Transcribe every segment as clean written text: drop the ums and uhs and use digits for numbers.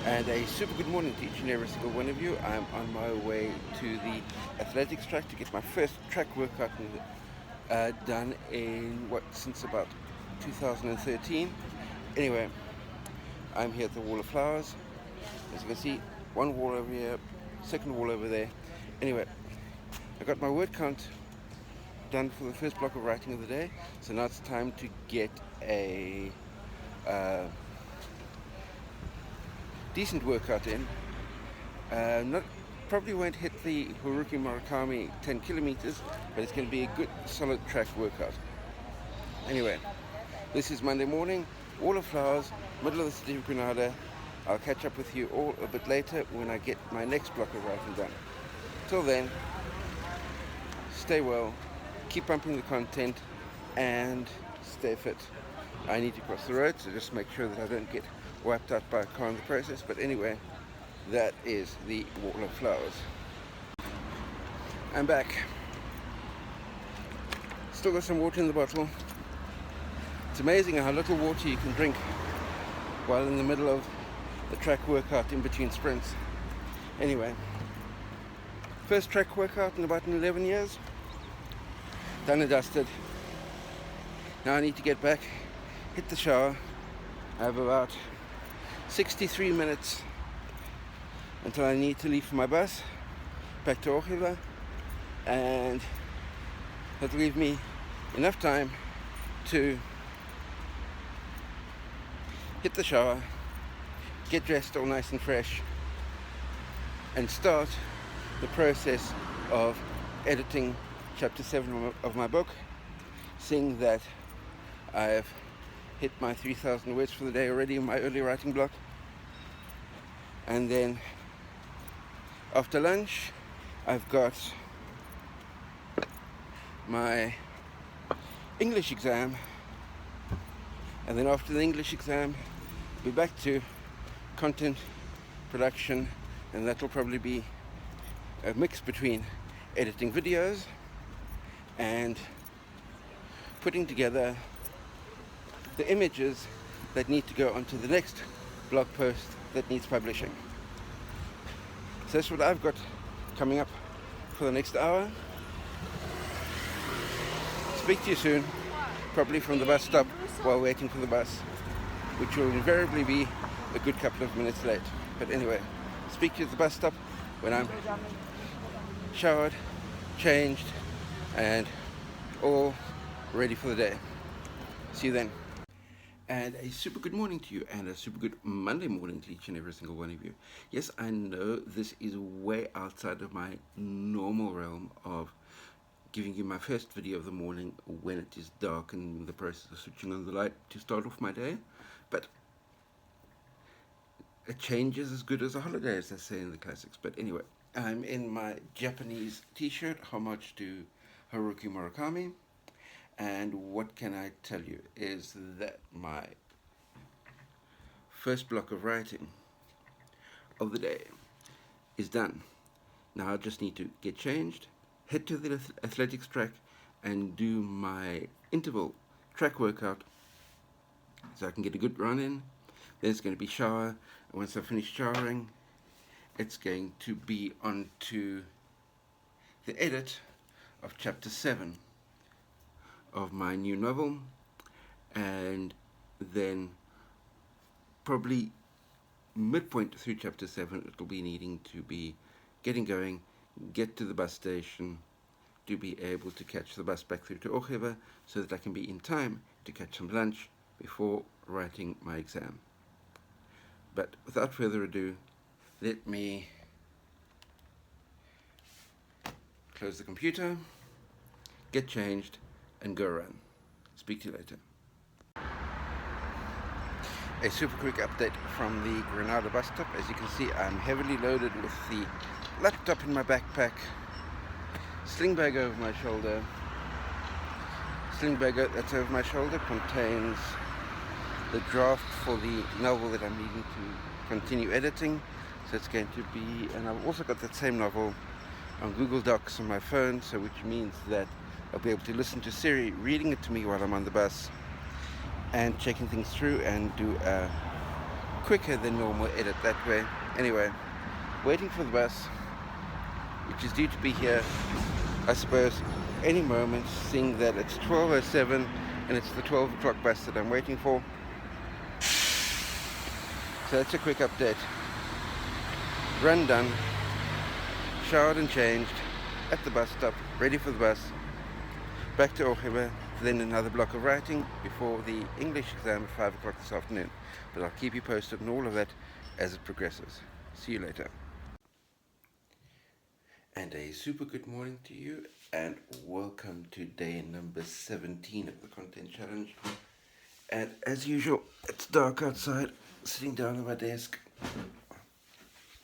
And a super good morning to each and every single one of you. I'm on my way to the athletics track to get my first track workout done since about 2013. Anyway, I'm here at the Wall of Flowers. As you can see, one wall over here, second wall over there. Anyway, I got my word count done for the first block of writing of the day. So now it's time to get a decent workout in. Not Probably won't hit the Haruki Murakami 10 kilometers, but it's going to be a good solid track workout. Anyway, this is Monday morning, Wall of Flowers, middle of the city of Grenada. I'll catch up with you all a bit later when I get my next block of writing done. Till then, stay well, keep pumping the content, and stay fit. I need to cross the road, so just make sure that I don't get wiped out by a car in the process. But anyway, that is the Wall of Flowers. I'm back. Still got some water in the bottle. It's amazing how little water you can drink while in the middle of the track workout in between sprints. Anyway, first track workout in about 11 years. Done and dusted. Now I need to get back, hit the shower. I have about 63 minutes until I need to leave for my bus back to Ochiva, and that'll leave me enough time to hit the shower, get dressed all nice and fresh, and start the process of editing chapter 7 of my book, seeing that I've hit my 3,000 words for the day already in my early writing block. And then after lunch, I've got my English exam, and then after the English exam, be back to content production, and that'll probably be a mix between editing videos and putting together the images that need to go onto the next blog post that needs publishing. So that's what I've got coming up for the next hour. Speak to you soon, probably from the bus stop while waiting for the bus, which will invariably be a good couple of minutes late. But anyway, speak to you at the bus stop when I'm showered, changed, and all ready for the day. See you then. And a super good morning to you, and a super good Monday morning to each and every single one of you. Yes, I know this is way outside of my normal realm of giving you my first video of the morning when it is dark and in the process of switching on the light to start off my day, but a change is as good as a holiday, as they say in the classics. But anyway, I'm in my Japanese t-shirt, homage to Haruki Murakami. And what can I tell you is that my first block of writing of the day is done. Now I just need to get changed, head to the athletics track, and do my interval track workout so I can get a good run in. Then it's going to be shower, and once I finish showering, it's going to be on to the edit of chapter 7 of my new novel, and then probably midpoint through chapter 7 it'll be needing to be getting going, get to the bus station to be able to catch the bus back through to Ochiva so that I can be in time to catch some lunch before writing my exam. But without further ado, let me close the computer, get changed, and go run. Speak to you later. A super quick update from the Grenada bus stop. As you can see, I'm heavily loaded with the laptop in my backpack, sling bag over my shoulder. Sling bag that's over my shoulder contains the draft for the novel that I'm needing to continue editing. So it's going to be, and I've also got that same novel on Google Docs on my phone, so which means that I'll be able to listen to Siri reading it to me while I'm on the bus and checking things through and do a quicker than normal edit that way. Anyway, waiting for the bus, which is due to be here, I suppose, any moment, seeing that it's 12:07 and it's the 12 o'clock bus that I'm waiting for. So that's a quick update. Run done, showered and changed, at the bus stop, ready for the bus, back to Ochiba, then another block of writing before the English exam at 5 o'clock this afternoon. But I'll keep you posted on all of that as it progresses. See you later. And a super good morning to you, and welcome to day number 17 of the content challenge. And as usual, it's dark outside, sitting down at my desk,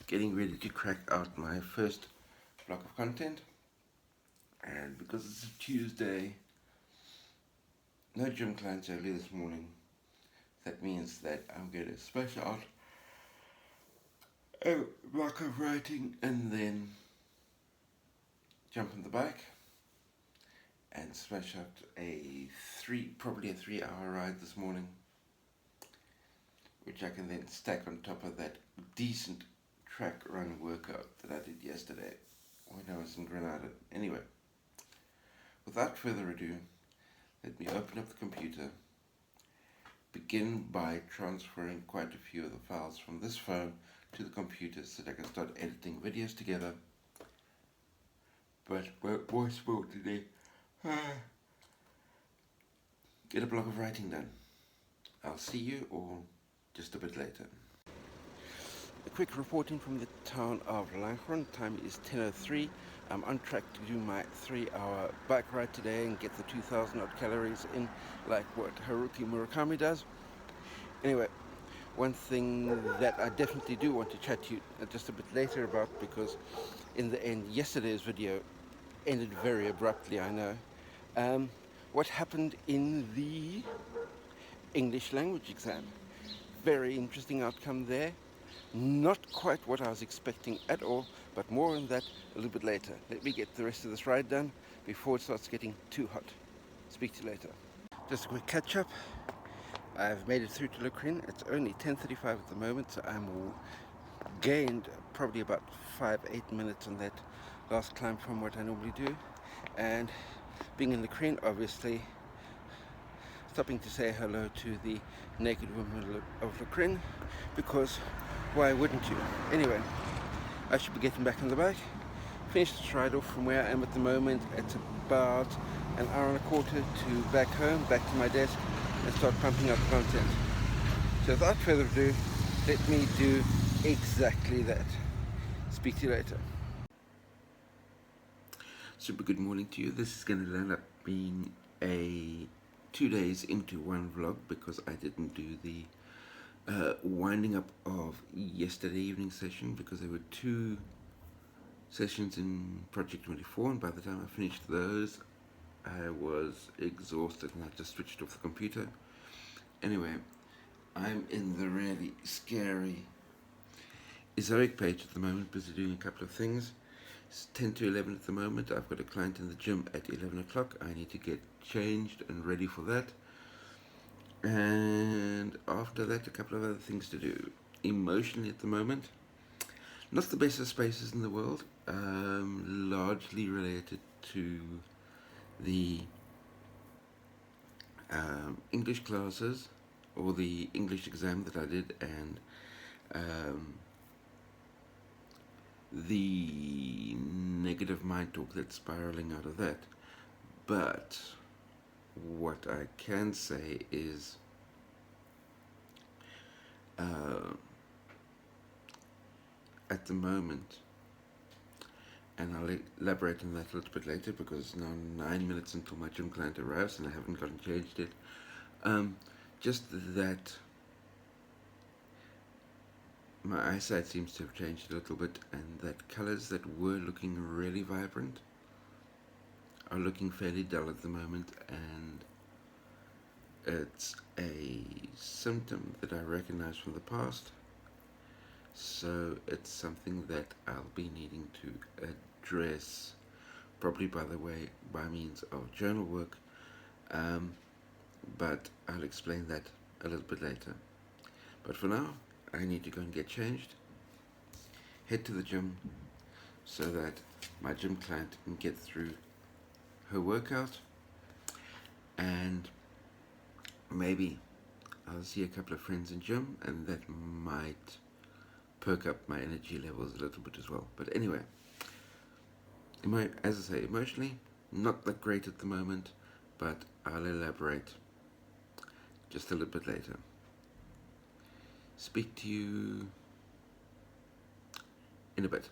getting ready to crack out my first block of content. And because it's a Tuesday, no gym clients early this morning, that means that I'm going to smash out a block of writing and then jump on the bike and smash out probably a 3-hour ride this morning, which I can then stack on top of that decent track run workout that I did yesterday when I was in Grenada. Anyway, without further ado, let me open up the computer, begin by transferring quite a few of the files from this phone to the computer so that I can start editing videos together. But more spoke today. Get a block of writing done. I'll see you all just a bit later. A quick reporting from the town of Langhorne. Time is 10:03. I'm on track to do my 3-hour bike ride today and get the 2,000 odd calories in, like what Haruki Murakami does. Anyway, one thing that I definitely do want to chat to you just a bit later about, because in the end, yesterday's video ended very abruptly, I know. What happened in the English language exam? Very interesting outcome there. Not quite what I was expecting at all, but more on that a little bit later. Let me get the rest of this ride done before it starts getting too hot. Speak to you later. Just a quick catch up. I've made it through to Lukrin. It's only 10:35 at the moment, so I'm gained probably about 5-8 minutes on that last climb from what I normally do. And being in Lukrin, obviously stopping to say hello to the naked women of Lukrin, because why wouldn't you? Anyway, I should be getting back on the bike, finish the ride off from where I am at the moment. It's about an hour and a quarter to back home, back to my desk, and start pumping out the content. So without further ado, let me do exactly that. Speak to you later. Super good morning to you. This is going to end up being a 2 days into one vlog, because I didn't do the winding up of yesterday evening session, because there were 2 sessions in Project 24, and by the time I finished those I was exhausted and I just switched off the computer. Anyway, I'm in the really scary Ezoic page at the moment, busy doing a couple of things. It's 10 to 11 at the moment. I've got a client in the gym at 11 o'clock. I need to get changed and ready for that. And after that, a couple of other things to do. Emotionally at the moment, not the best of spaces in the world, largely related to the English classes, or the English exam that I did, and the negative mind talk that's spiraling out of that. But what I can say is at the moment, and I'll elaborate on that a little bit later, because it's now 9 minutes until my gym client arrives and I haven't gotten changed yet. Just that my eyesight seems to have changed a little bit, and that colors that were looking really vibrant are looking fairly dull at the moment, and it's a symptom that I recognize from the past. So it's something that I'll be needing to address, probably by means of journal work, but I'll explain that a little bit later. But for now, I need to go and get changed, head to the gym so that my gym client can get through her workout, and maybe I'll see a couple of friends in gym, and that might perk up my energy levels a little bit as well. But anyway, as I say, emotionally, not that great at the moment, but I'll elaborate just a little bit later. Speak to you in a bit.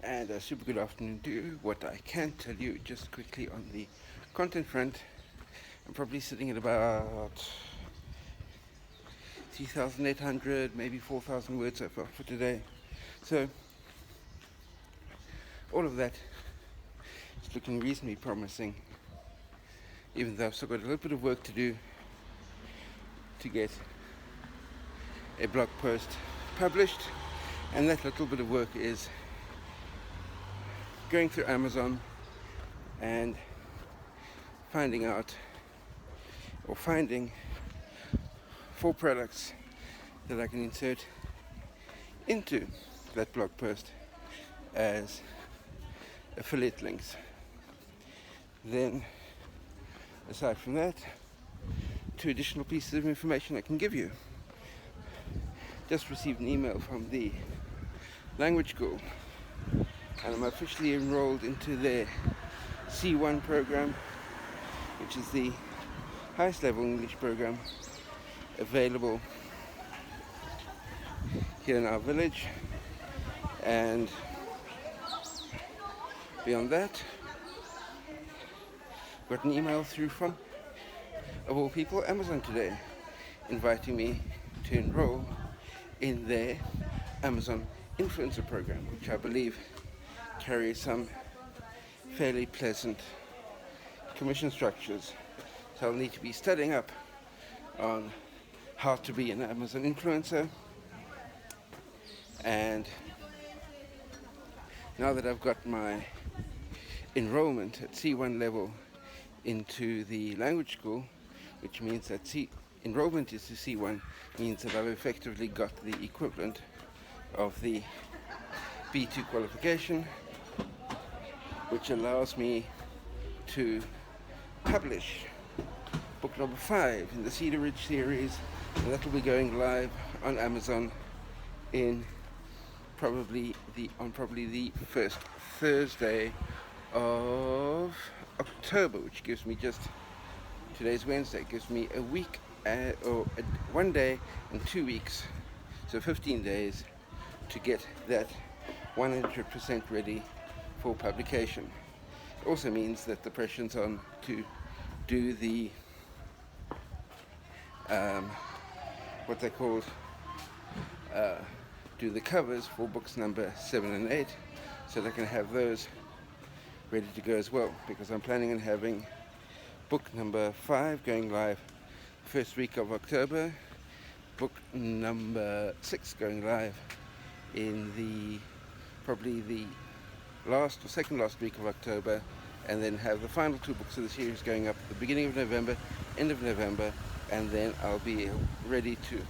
And a super good afternoon to you. What I can tell you just quickly on the content front, I'm probably sitting at about 3,800, maybe 4,000 words so far for today. So all of that is looking reasonably promising, even though I've still got a little bit of work to do to get a blog post published. And that little bit of work is going through Amazon and finding 4 products that I can insert into that blog post as affiliate links. Then, aside from that, 2 additional pieces of information I can give you. Just received an email from the language school, and I'm officially enrolled into their C1 program, which is the highest level English program available here in our village. And beyond that, got an email through from, of all people, Amazon today, inviting me to enroll in their Amazon Influencer program, which I believe carries some fairly pleasant commission structures. So I'll need to be studying up on how to be an Amazon influencer. And now that I've got my enrollment at C1 level into the language school, which means that enrollment is to C1, means that I've effectively got the equivalent of the B2 qualification, which allows me to publish book number 5 in the Cedar Ridge series, and that will be going live on Amazon in probably the first Thursday of October, which gives me today's Wednesday, gives me a week or 1 day and 2 weeks, so 15 days to get that 100% ready for publication. It also means that the pressure's on to do the what they call do the covers for books number 7 and 8, so they can have those ready to go as well, because I'm planning on having book number 5 going live first week of October, book number 6 going live in probably the last or second last week of October, and then have the final 2 books of the series going up at the beginning of November, end of November, and then I'll be ready to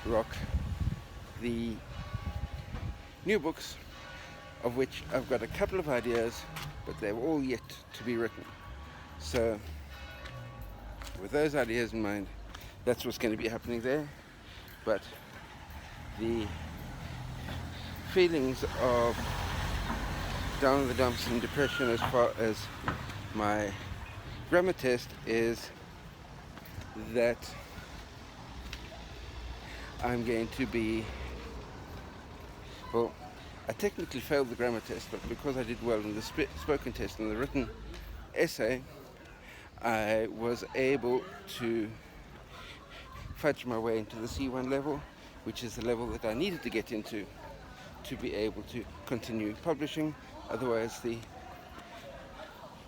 rock the new books, of which I've got a couple of ideas, but they're all yet to be written. So with those ideas in mind, that's what's going to be happening there. But the feelings of down in the dumps and depression as far as my grammar test is that I'm going to be, well, I technically failed the grammar test, but because I did well in the spoken test and the written essay, I was able to fudge my way into the C1 level, which is the level that I needed to get into to be able to continue publishing. Otherwise, the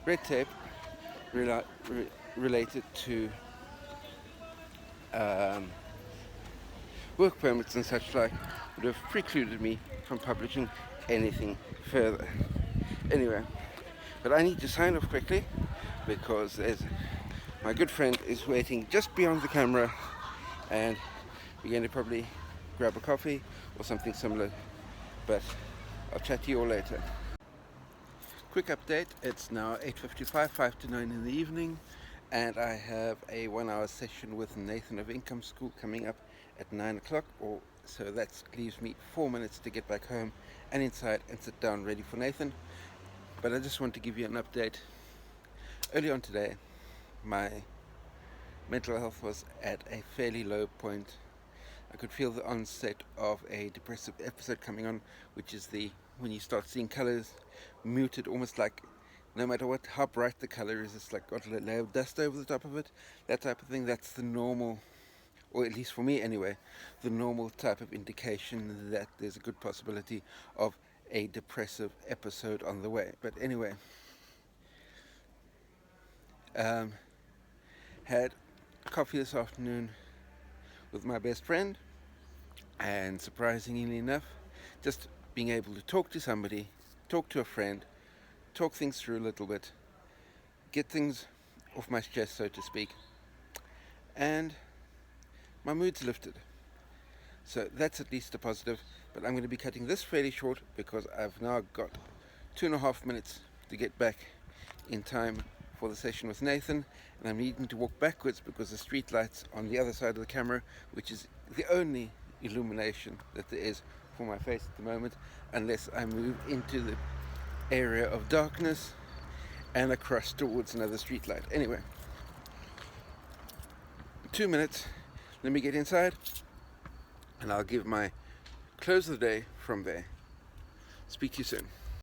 red tape related to work permits and such like would have precluded me from publishing anything further. Anyway, but I need to sign off quickly because my good friend is waiting just beyond the camera, and we're going to probably grab a coffee or something similar. But I'll chat to you all later. Quick update, it's now 8:55, 5 to 9 in the evening, and I have a 1 hour session with Nathan of Income School coming up at 9 o'clock, so that leaves me 4 minutes to get back home and inside and sit down ready for Nathan. But I just want to give you an update. Early on today, my mental health was at a fairly low point. I could feel the onset of a depressive episode coming on, which is when you start seeing colors muted, almost like no matter how bright the color is, it's like got a layer of dust over the top of it, that type of thing. That's the normal, or at least for me anyway, the normal type of indication that there's a good possibility of a depressive episode on the way. But anyway, had coffee this afternoon with my best friend, and surprisingly enough, just being able to talk to somebody, talk to a friend, talk things through a little bit, get things off my chest, so to speak, and my mood's lifted. So that's at least a positive. But I'm going to be cutting this fairly short because I've now got 2.5 minutes to get back in time for the session with Nathan, and I'm needing to walk backwards because the street lights on the other side of the camera, which is the only illumination that there is for my face at the moment, unless I move into the area of darkness and across towards another street light. Anyway, 2 minutes, let me get inside and I'll give my close of the day from there. Speak to you soon.